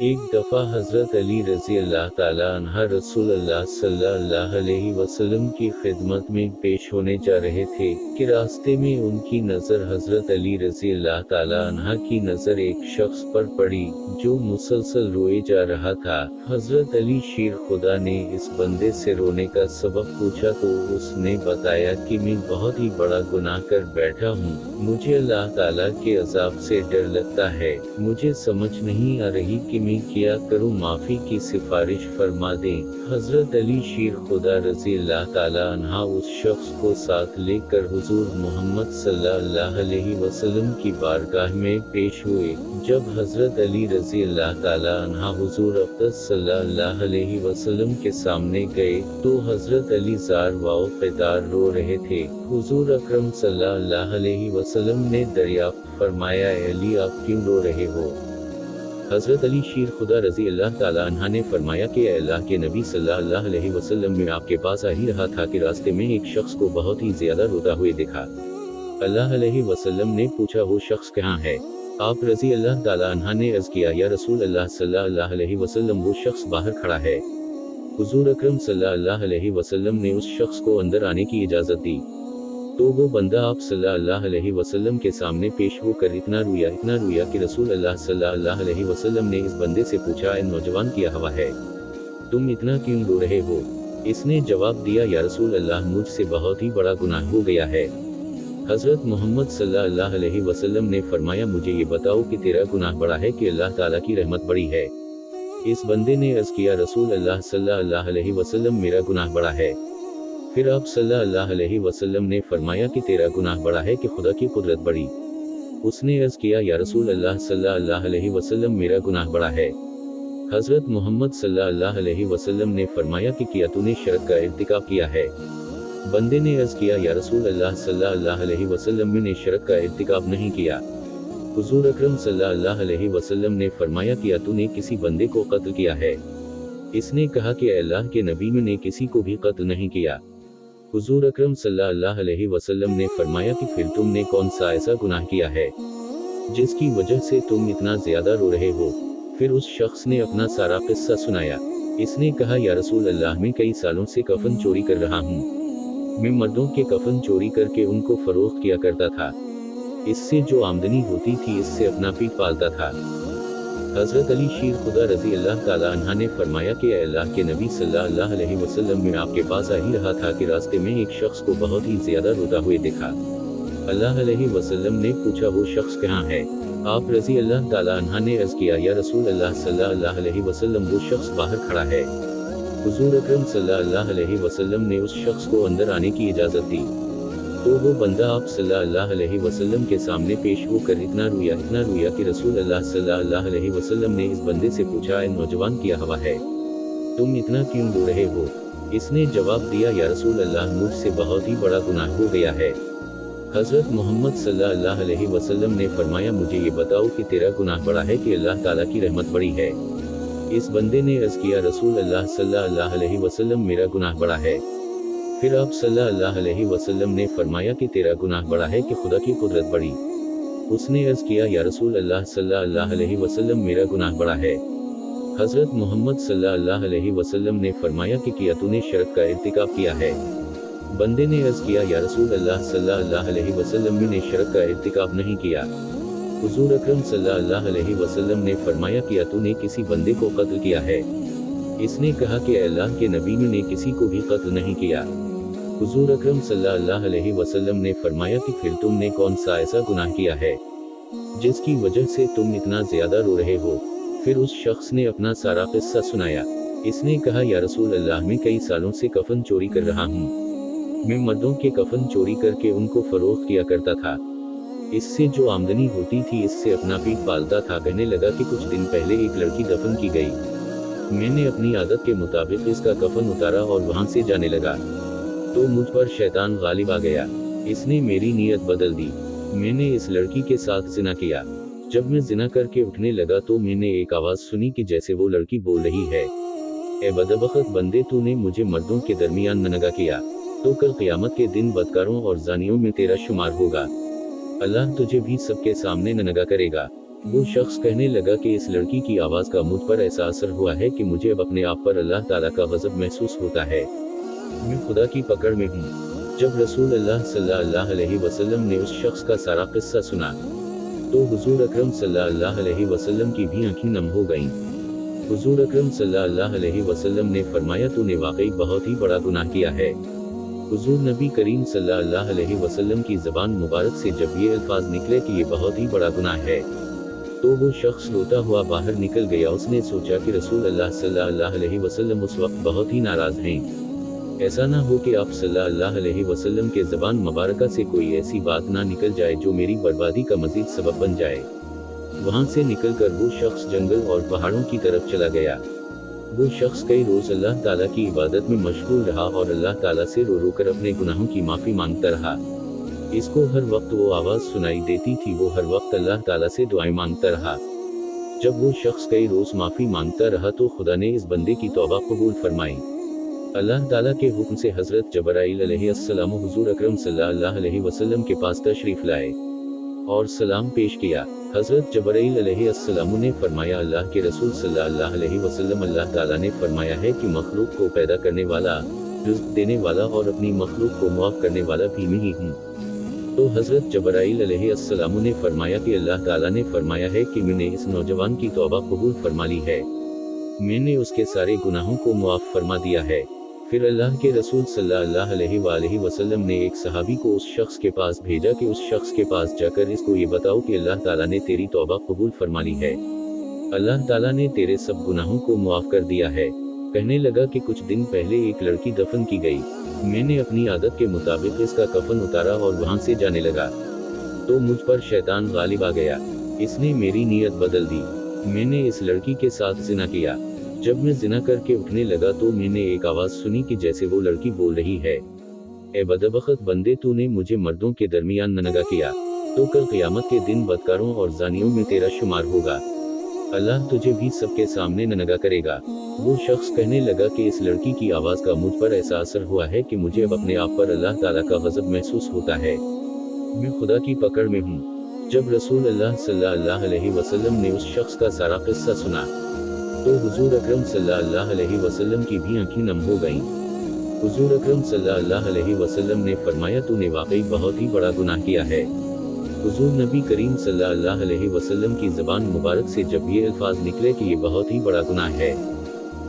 एक दफ़ा हज़रत अली रज़ी अल्लाह ताला अन्हा रसूल अल्लाह सल्लल्लाहु अलैहि वसल्लम की खिदमत में पेश होने जा रहे थे कि रास्ते में उनकी नज़र हज़रत अली रज़ी अल्लाह ताला अन्हा की नज़र एक शख्स पर पड़ी जो मुसलसल रोए जा रहा था। हज़रत अली शेर खुदा ने इस बंदे से रोने का सबब पूछा तो उसने बताया कि मैं बहुत ही बड़ा गुनाह कर बैठा हूँ, मुझे अल्लाह ताला के अज़ाब से डर लगता है, मुझे समझ नहीं आ रही कि मैं क्या करूं, माफी की सिफारिश फरमा दें। हजरत अली शेर खुदा रज़ी अल्लाह ताला अन्हा उस शख्स को साथ लेकर हुजूर मोहम्मद सल्लल्लाहु अलैहि वसल्लम की बारगाह में पेश हुए। जब हजरत अली रज़ी अल्लाह ताला अन्हा हुजूर अक़दस सल्लल्लाहु अलैहि वसल्लम के सामने गए तो हजरत अली ज़ार व क़तार रो रहे थे। हुजूर अकरम सल्लल्लाहु अलैहि वसल्लम ने दरियाफ्त फरमाया, अली आप क्यों रो रहे हो? हज़रत अली शेर खुदा रज़ी अल्लाह ताला अन्हा ने फरमाया कि अल्लाह के नबी सल्लल्लाहु अलैहि वसल्लम में आपके पास आ ही रहा था कि रास्ते में एक शख्स को बहुत ही ज्यादा रोता हुए देखा। अल्लाह अलैहि वसल्लम ने पूछा, वो शख्स कहाँ है? आप रज़ी अल्लाह ताला अन्हा ने अर्ज़ किया, या रसूल अल्लाह सल्लल्लाहु अलैहि वसल्लम वो शख्स बाहर खड़ा है। हुजूर अकरम सल्लल्लाहु अलैहि वसल्लम ने उस शख्स को अंदर आने की इजाज़त दी तो वो बंदा आप सल्लल्लाहु अलैहि वसल्लम के सामने पेश होकर इतना रोया कि रसूल अल्लाह सल्लल्लाहु अलैहि वसल्लम ने इस बंदे से पूछा, ए नौजवान क्या हवा है, तुम इतना क्यों रो रहे हो? इसने जवाब दिया, या रसूल अल्लाह मुझसे बहुत ही बड़ा गुनाह हो गया है। हज़रत मोहम्मद सल्लल्लाहु अलैहि वसल्लम ने फरमाया, मुझे ये बताओ कि तेरा गुनाह बड़ा है कि अल्लाह ताला की रहमत बड़ी है? इस बंदे ने अर्ज़ किया, रसूल अल्लाह सल्लल्लाहु अलैहि वसल्लम मेरा गुनाह बड़ा है। फिर आप सल्लल्लाहु अलैहि वसल्लम ने फरमाया कि तेरा गुनाह बड़ा है कि खुदा की कुदरत बड़ी? उसने अर्ज़ किया, या रसूल अल्लाह सल्लल्लाहु अलैहि वसल्लम मेरा गुनाह बड़ा है। हज़रत मोहम्मद सल्लल्लाहु अलैहि वसल्लम ने फरमाया कि क्या तूने शिरक का इर्तिकाब किया है? बंदे ने अर्ज़ किया, या रसूल अल्लाह सल्लल्लाहु अलैहि वसल्लम मैंने शिरक का इर्तिकाब नहीं किया। हुजूर अकरम सल्लल्लाहु अलैहि वसल्लम ने फरमाया, क्या तूने किसी बंदे को कत्ल किया है? इसने कहा कि अल्लाह के नबी मैंने किसी को भी कत्ल नहीं किया। हुजूर अकरम सल्लल्लाहु अलैहि वसल्लम ने फरमाया कि फिर तुमने कौन सा ऐसा गुनाह किया है जिसकी वजह से तुम इतना ज्यादा रो रहे हो? फिर उस शख्स ने अपना सारा किस्सा सुनाया। इसने कहा, या रसूल अल्लाह मैं कई सालों से कफन चोरी कर रहा हूँ। मैं मर्दों के कफन चोरी करके उनको फरोख्त किया करता था, इससे जो आमदनी होती थी इससे अपना पेट पालता था। हज़रत अली शेर खुदा रज़ी अल्लाह ताला अन्हा ने फरमाया कि अल्लाह के नबी सल्लल्लाहु अलैहि वसल्लम में आपके पास आ ही रहा था कि रास्ते में एक शख्स को बहुत ही ज्यादा रोता हुए देखा। अल्लाह अलैहि वसल्लम ने पूछा, वो शख्स कहाँ है? आप रज़ी अल्लाह ताला अन्हा ने अर्ज़ किया, या रसूल अल्लाह सल्लल्लाहु अलैहि वसल्लम वो शख्स बाहर खड़ा है। हुजूर अकरम सल्लल्लाहु अलैहि वसल्लम ने उस शख्स को अंदर आने की इजाज़त दी तो वो बंदा आप सल्लल्लाहु अलैहि वसल्लम के सामने पेश होकर इतना रोया कि रसूल अल्लाह सल्लल्लाहु अलैहि वसल्लम ने इस बंदे से पूछा, ए नौजवान क्या हवा है, तुम इतना क्यों रो रहे हो? इसने जवाब दिया, या रसूल अल्लाह मुझसे बहुत ही बड़ा गुनाह हो गया है। हज़रत मोहम्मद सल्लल्लाहु अलैहि वसल्लम ने फरमाया, मुझे ये बताओ कि तेरा गुनाह बड़ा है कि अल्लाह ताला की रहमत बड़ी है? इस बंदे ने अर्ज़ किया, रसूल अल्लाह सल्लल्लाहु अलैहि वसल्लम मेरा गुनाह बड़ा है। फिर आप सल्लल्लाहु अलैहि वसल्लम ने फरमाया कि तेरा गुनाह बड़ा है कि खुदा की कुदरत बड़ी? उसने अर्ज़ किया, या रसूल अल्लाह सल्लल्लाहु अलैहि वसल्लम मेरा गुनाह बड़ा है। हज़रत मोहम्मद सल्लल्लाहु अलैहि वसल्लम ने फरमाया कि क्या तूने शिरक का इर्तिकाब किया है? बंदे ने अर्ज़ किया, या रसूल अल्लाह सल्लल्लाहु अलैहि वसल्लम मैंने शिरक का इर्तिकाब नहीं किया। हुजूर अकरम सल्लल्लाहु अलैहि वसल्लम ने फरमाया, क्या तूने किसी बंदे को कत्ल किया है? इसने कहा कि अल्लाह के नबी ने किसी को भी कत्ल नहीं किया। हुजूर अकरम सल्लल्लाहु अलैहि वसल्लम ने फरमाया कि फिर तुमने कौन सा ऐसा गुनाह किया है जिसकी वजह से तुम इतना ज्यादा रो रहे हो? फिर उस शख्स ने अपना सारा किस्सा सुनाया। इसने कहा, या रसूल अल्लाह मैं कई सालों से कफन चोरी कर रहा हूँ। मैं मर्दों के कफन चोरी करके उनको फरोख्त किया करता था, इससे जो आमदनी होती थी इससे अपना पेट पालता था। कहने लगा कि कुछ दिन पहले एक लड़की दफन की गई, मैंने अपनी आदत के मुताबिक इसका कफन उतारा और वहां से जाने लगा तो मुझ पर शैतान गालिब आ गया। इसने मेरी नीयत बदल दी, मैंने इस लड़की के साथ जिना किया। जब मैं जिना करके उठने लगा तो मैंने एक आवाज सुनी कि जैसे वो लड़की बोल रही है, ए बदबख्त बंदे, तूने मुझे मर्दों के दरमियान नंगा किया तो कल क़यामत के दिन बदकारों और जानियों में तेरा शुमार होगा। अल्लाह तुझे भी सबके सामने नंगा करेगा। वो शख्स कहने लगा कि इस लड़की की आवाज़ का मुझ पर ऐसा असर हुआ है कि मुझे अब अपने आप पर अल्लाह ताला का गज़ब महसूस होता है। मैं खुदा की पकड़ में हूँ। जब रसूल अल्लाह सल्लल्लाहु अलैहि वसल्लम ने उस शख्स का सारा किस्सा सुना, तो हुजूर अकरम सल्लल्लाहु अलैहि वसल्लम की भी आंखें नम हो गईं। हुजूर अकरम सल्लल्लाहु अलैहि वसल्लम ने फरमाया, तूने वाकई बहुत ही बड़ा गुनाह किया है। हुजूर नबी करीम सल्लल्लाहु अलैहि वसल्लम की ज़बान मुबारक से जब ये अल्फाज निकले कि ये बहुत ही बड़ा गुनाह है, तो वो शख्स रोता हुआ बाहर निकल गया। उसने सोचा कि रसूल अल्लाह सल्लल्लाहु अलैहि वसल्लम उस वक्त बहुत ही नाराज़ हैं। ऐसा ना हो कि आप सल्लल्लाहु अलैहि वसल्लम के ज़बान मुबारका से कोई ऐसी बात ना निकल जाए जो मेरी बर्बादी का मज़ीद सबब बन जाए। वहाँ से निकलकर वो शख्स जंगल और पहाड़ों की तरफ चला गया। वो शख्स कई रोज़ अल्लाह ताला की इबादत में मशगूल रहा और अल्लाह ताला से रो रो कर अपने गुनाहों की माफ़ी मांगता रहा। इसको हर वक्त वो आवाज़ सुनाई देती थी, वो हर वक्त अल्लाह ताला से दुआएं मांगता रहा। जब वो शख्स कई रोज़ माफ़ी मांगता रहा तो खुदा ने इस बंदे की तौबा कबूल फरमाई। अल्लाह ताला के हुक्म से हज़रत जबराइल अलैहिस्सलाम हुज़ूर अकरम सल्लल्लाहु अलैहि वसल्लम के पास तशरीफ़ लाए और सलाम पेश किया। हज़रत जबराइल अलैहिस्सलाम ने फरमाया, अल्लाह के रसूल सल्लल्लाहु अलैहि वसल्लम, अल्लाह ताला ने फरमाया है कि मखलूक को पैदा करने वाला, रिज़्क़ देने वाला और अपनी मखलूक को मुआफ़ करने वाला भी मैं ही हूँ। तो हज़रत जबराइल अलैहिस्सलाम ने फरमाया कि अल्लाह ताला ने फरमाया है कि मैंने इस नौजवान की तौबा कबूल फरमा ली है, मैंने उसके सारे गुनाहों को मुआफ़ फरमा दिया है। फिर अल्लाह के रसूल सल्लल्लाहु अलैहि वसल्लम ने एक सहाबी को उस शख्स के पास भेजा कि उस शख्स के पास जाकर इसको ये बताओ कि अल्लाह ताला ने तेरी तौबा कबूल फरमा ली है, अल्लाह ताला ने तेरे सब गुनाहों को मुआफ़ कर दिया है। कहने लगा कि कुछ दिन पहले एक लड़की दफन की गई, मैंने अपनी आदत के मुताबिक इसका कफन उतारा और वहाँ से जाने लगा, तो मुझ पर शैतान गालिब आ गया। इसने मेरी नीयत बदल दी, मैंने इस लड़की के साथ ज़िना किया। जब मैं ज़िना करके उठने लगा तो मैंने एक आवाज़ सुनी कि जैसे वो लड़की बोल रही है, ए बदबख्त बंदे, तूने मुझे मर्दों के दरमियान नंगा किया, तो कल क़यामत के दिन बदकारों और ज़ानियों में तेरा शुमार होगा। अल्लाह तुझे भी सबके सामने नंगा करेगा। वो शख्स कहने लगा कि इस लड़की की आवाज़ का मुझ पर ऐसा असर हुआ है कि मुझे अब अपने आप पर अल्लाह ताला का गज़ब महसूस होता है। मैं खुदा की पकड़ में हूँ। जब रसूल अल्लाह सल्लल्लाहु अलैहि वसल्लम ने उस शख्स का सारा किस्सा सुना, तो हुजूर अकरम सल्लल्लाहु अलैहि वसल्लम की भी आंखें नम हो गईं। हुजूर अकरम सल्लल्लाहु अलैहि वसल्लम ने फरमाया, तूने वाकई बहुत ही बड़ा गुनाह किया है। हुजूर नबी करीम सल्लल्लाहु अलैहि वसल्लम की ज़बान मुबारक से जब ये अल्फाज निकले कि ये बहुत ही बड़ा गुनाह है,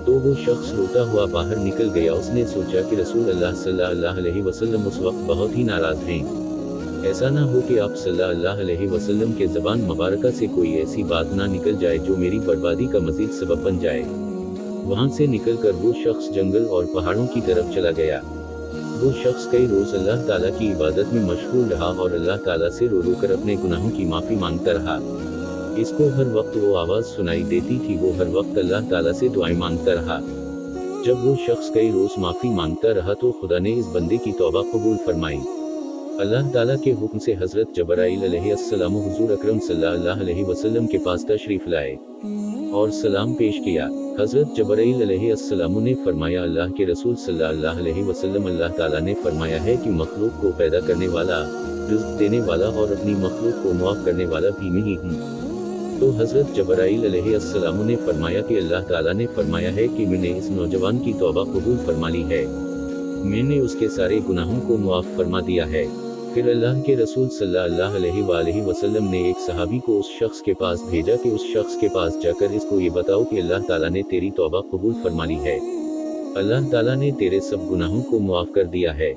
तो वो शख्स रोता हुआ बाहर निकल गया। उसने सोचा कि रसूल अल्लाह सल्लल्लाहु अलैहि वसल्लम उस वक्त बहुत ही नाराज़ हैं। ऐसा ना हो कि आप सल्लल्लाहु अलैहि वसल्लम के ज़बान मुबारका से कोई ऐसी बात ना निकल जाए जो मेरी बर्बादी का मज़ीद सबब बन जाए। वहाँ से निकलकर वो शख्स जंगल और पहाड़ों की तरफ चला गया। वो शख्स कई रोज़ अल्लाह ताला की इबादत में मशगूल रहा और अल्लाह ताला से रो रो कर अपने गुनाहों की माफ़ी मांगता रहा। इसको हर वक्त वो आवाज़ सुनाई देती थी, वो हर वक्त अल्लाह ताला से दुआएं मांगता रहा। जब वो शख्स कई रोज़ माफ़ी मांगता रहा तो खुदा ने इस बंदे की तौबा कबूल फरमाई। अल्लाह ताला के हुक्म से हज़रत जबराइल अलैहिस्सलाम हुज़ूर अकरम सल्लल्लाहु अलैहि वसल्लम के पास तशरीफ़ लाए और सलाम पेश किया। हज़रत जबराइल अलैहिस्सलाम ने फरमाया, अल्लाह के रसूल सल्लल्लाहु अलैहि वसल्लम, अल्लाह ताला ने फरमाया है कि मखलूक को पैदा करने वाला, रिज़्क़ देने वाला और अपनी मखलूक को मुआफ़ करने वाला भी मैं ही हूँ। तो हज़रत जबराइल अलैहिस्सलाम ने फरमाया कि अल्लाह ताला ने फरमाया है कि मैंने इस नौजवान की तौबा कबूल फरमा ली है, मैंने उसके सारे गुनाहों को मुआफ़ फरमा दिया है। फिर अल्लाह के रसूल सल्लल्लाहु अलैहि वसल्लम ने एक सहाबी को उस शख्स के पास भेजा कि उस शख्स के पास जाकर इसको ये बताओ कि अल्लाह ताला ने तेरी तौबा कबूल फरमा ली है, अल्लाह ताला ने तेरे सब गुनाहों को मुआफ़ कर दिया है।